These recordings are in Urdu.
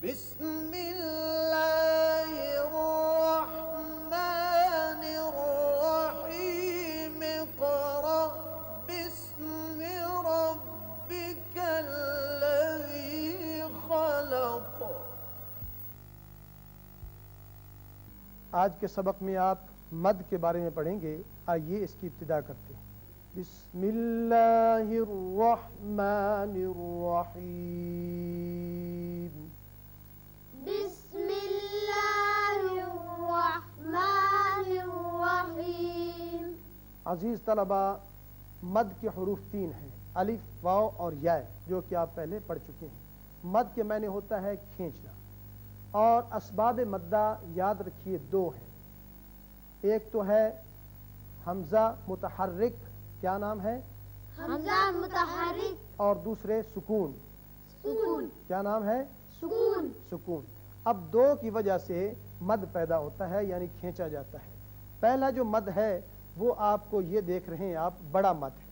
بسم اللہ الرحمن الرحیم اقرأ باسم ربک الذی خلق۔ آج کے سبق میں آپ مد کے بارے میں پڑھیں گے۔ آئیے اس کی ابتدا کرتے ہیں۔ بسم اللہ الرحمن الرحیم۔ بسم اللہ الرحمن الرحیم۔ عزیز طلبہ، مد کے حروف 3 ہیں، الف، واو اور یا، جو کہ آپ پہلے پڑھ چکے ہیں۔ مد کے معنی ہوتا ہے کھینچنا، اور اسباب مدہ یاد رکھیے 2 ہیں۔ ایک تو ہے حمزہ متحرک، کیا نام ہے؟ حمزہ متحرک۔ اور دوسرے سکون، سکون۔ کیا نام ہے؟ سکون۔ سکون۔ اب 2 کی وجہ سے مد پیدا ہوتا ہے، یعنی کھینچا جاتا ہے۔ پہلا جو مد ہے وہ آپ کو یہ دیکھ رہے ہیں آپ، بڑا مد ہے۔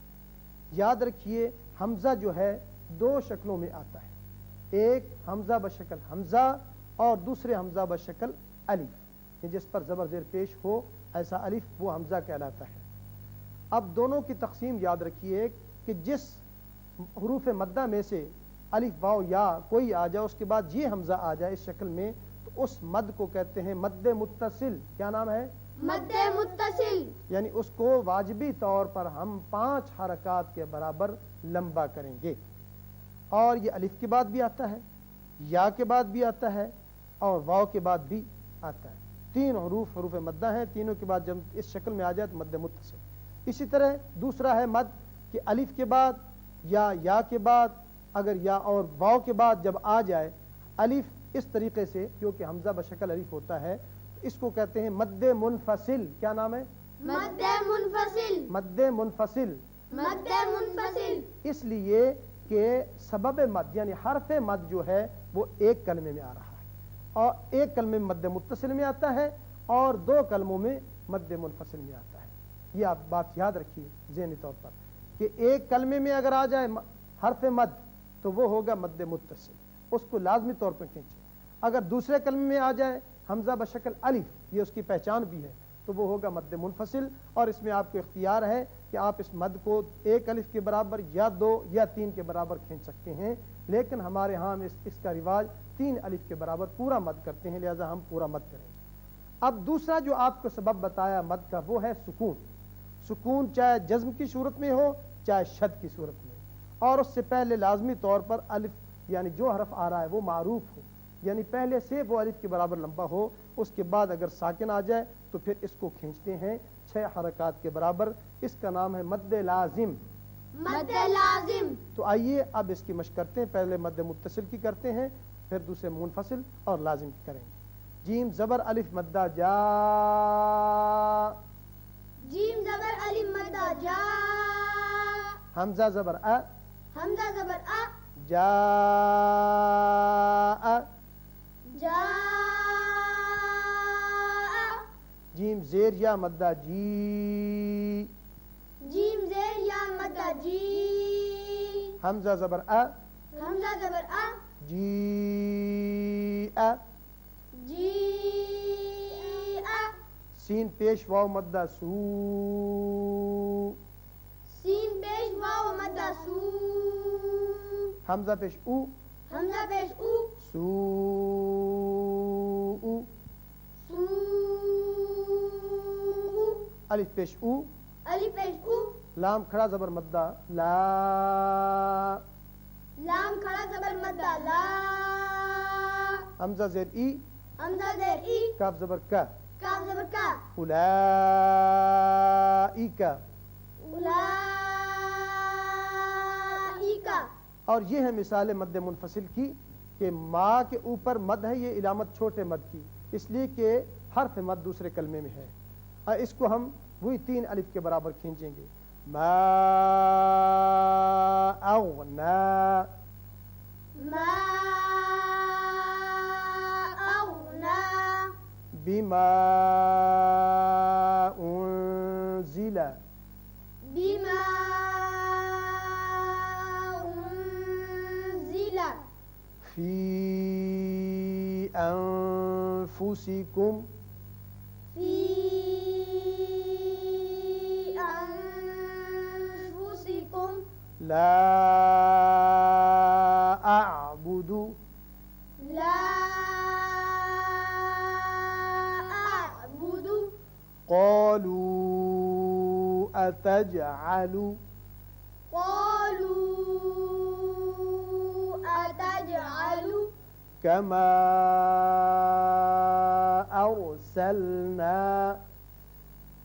یاد رکھیے حمزہ جو ہے 2 شکلوں میں آتا ہے، ایک حمزہ بشکل حمزہ اور دوسرے حمزہ بشکل الف، جس پر زبر زیر پیش ہو ایسا الف، وہ حمزہ کہلاتا ہے۔ اب دونوں کی تقسیم یاد رکھیے کہ جس حروف مدہ میں سے الف، واو، یا کوئی آ جائے، اس کے بعد یہ حمزہ آ جائے اس شکل میں، تو اس مد کو کہتے ہیں مد متصل۔ کیا نام ہے؟ مد متصل۔ یعنی اس کو واجبی طور پر ہم 5 حرکات کے برابر لمبا کریں گے۔ اور یہ الف کے بعد بھی آتا ہے، یا کے بعد بھی آتا ہے، اور واو کے بعد بھی آتا ہے۔ 3 حروف مدہ ہیں، تینوں کے بعد جب اس شکل میں آ جائے تو مد متصل۔ اسی طرح دوسرا ہے مد کہ الف کے بعد یا کے بعد، اگر یا اور واو کے بعد جب آ جائے الف اس طریقے سے، جو کہ حمزہ بشکل الف ہوتا ہے، تو اس کو کہتے ہیں مد منفصل۔ کیا نام ہے؟ مد منفصل۔ مد منفصل۔ مد منفصل۔ اس لیے کہ سبب مد یعنی حرف مد جو ہے وہ ایک کلمے میں آ رہا ہے، اور ایک کلمے میں مد متصل میں آتا ہے، اور 2 کلموں میں مد منفصل میں آتا ہے۔ یہ آپ بات یاد رکھیے ذہنی طور پر کہ ایک کلمے میں اگر آ جائے حرف مد تو وہ ہوگا مد متصل، اس کو لازمی طور پر کھینچیں۔ اگر دوسرے کلمے میں آ جائے حمزہ بشکل الف، یہ اس کی پہچان بھی ہے، تو وہ ہوگا مد منفصل۔ اور اس میں آپ کو اختیار ہے کہ آپ اس مد کو 1 الف کے برابر یا 2 یا 3 کے برابر کھینچ سکتے ہیں، لیکن ہمارے ہاں اس کا رواج 3 الف کے برابر پورا مد کرتے ہیں، لہذا ہم پورا مد کریں گے۔ اب دوسرا جو آپ کو سبب بتایا مد کا، وہ ہے سکون۔ سکون چاہے جزم کی صورت میں ہو چاہے شد کی صورت میں، اور اس سے پہلے لازمی طور پر الف یعنی جو حرف آ رہا ہے وہ معروف ہو، یعنی پہلے سے وہ الف کے برابر لمبا ہو، اس کے بعد اگر ساکن آ جائے تو پھر اس کو کھینچتے ہیں 6 حرکات کے برابر۔ اس کا نام ہے مد لازم۔ مد لازم۔ تو آئیے اب اس کی مشق کرتے ہیں۔ پہلے مد متصل کی کرتے ہیں، پھر دوسرے منفصل اور لازم کی کریں گے۔ جیم زبر الف مدہ جا، جیم زبر الف مدہ جا، حمزہ زبر ا، حمزہ زبر ا، جا، جا، جیم زیر یا مدہ جی، جیم زیر یا مدہ جی، حمزہ زبر ا، حمزہ زبر ا، جی، جی، سین پیش واو مدہ سو، سین پیش واو مدہ سو، حمزہ پیش او، حمزہ پیش او، سو، سو، الف پیش او، الف پیش او، لام کھڑا زبر مدہ لا، لام کھڑا زبر مدہ لا، حمزہ زیر ای، حمزہ زیر ای، کاف زبر کا، کاف زبر کا، اولائک۔ اولائک۔ اور یہ ہے مثال مد منفصل کی کہ ما کے اوپر مد ہے، یہ علامت چھوٹے مد کی، اس لیے کہ حرف مد دوسرے کلمے میں ہے، اور اس کو ہم وہی 3 الف کے برابر کھینچیں گے۔ ما اغنا، ما اغنا، بما انزل، بما انزل، فی أنفسكم في أنفسكم لا أعبد لا أعبد قالوا أتجعل قالوا أتجعل كما أرسلنا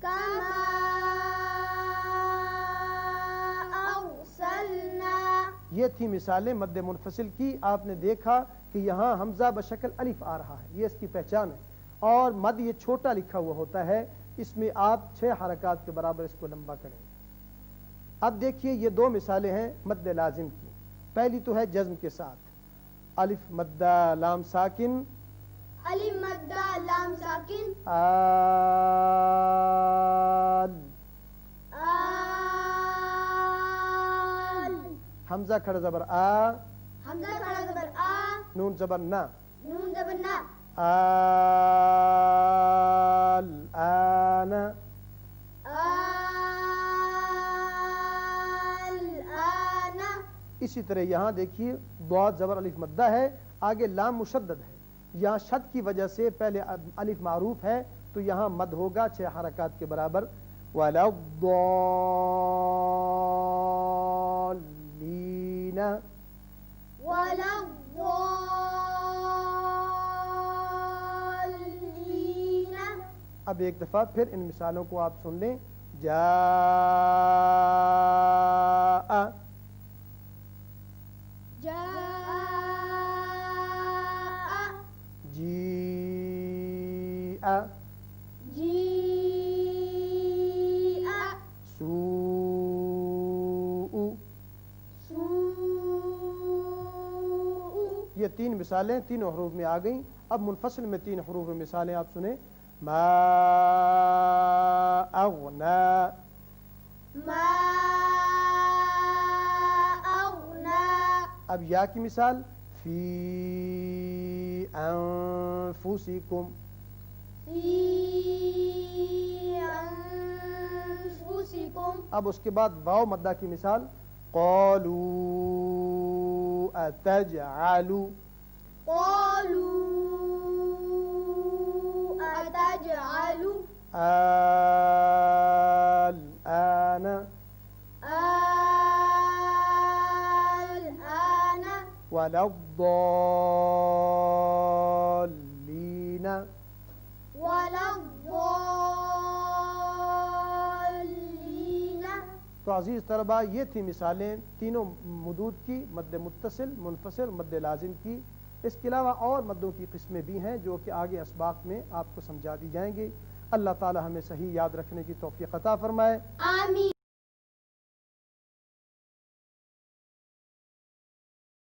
كما أرسلنا. یہ تھی مثالیں مد منفصل کی. آپ نے دیکھا کہ یہاں حمزہ بشکل الف آ رہا ہے، یہ اس کی پہچان ہے، اور مد یہ چھوٹا لکھا ہوا ہوتا ہے، اس میں آپ 6 حرکات کے برابر اس کو لمبا کریں گے. اب دیکھیے یہ 2 مثالیں ہیں مد لازم کی. پہلی تو ہے جزم کے ساتھ، الف مدہ لام ساکن الف مدہ لام ساکن آل، آل. حمزہ کھڑا زبر آ، حمزہ کھڑا زبر آ، نون زبر نا، نون زبر نا. آل آن. الآن. اسی طرح یہاں دیکھیے ضاد زبر الف مدہ ہے، آگے لام مشدد ہے، یہاں شد کی وجہ سے پہلے الف معروف ہے تو یہاں مد ہوگا 6 حرکات کے برابر. وَلَا الضَّالِّينَ. ولا الضالين. اب ایک دفعہ پھر ان مثالوں کو آپ سن لیں. جاء جاء جیء جيء سوء. سوء. یہ 3 مثالیں تینوں حروف میں آ گئیں. اب منفصل میں 3 حروف میں مثالیں آپ سنیں. ما اغنا، ما أغنى. اب یا کی مثال فی انفسکم. في أنفسكم. اب اس کے بعد واو مدہ کی مثال قالوا اتجعل. قالوا أتجعل الآن. الآن. ولا الضالين. ولا الضالين. تو عزیز طلبہ یہ تھی مثالیں تینوں مدود کی، مد متصل، منفصل، مد لازم کی. اس کے علاوہ اور مدوں کی قسمیں بھی ہیں جو کہ آگے اسباق میں آپ کو سمجھا دی جائیں گی. اللہ تعالی ہمیں صحیح یاد رکھنے کی توفیق عطا فرمائے. آمین.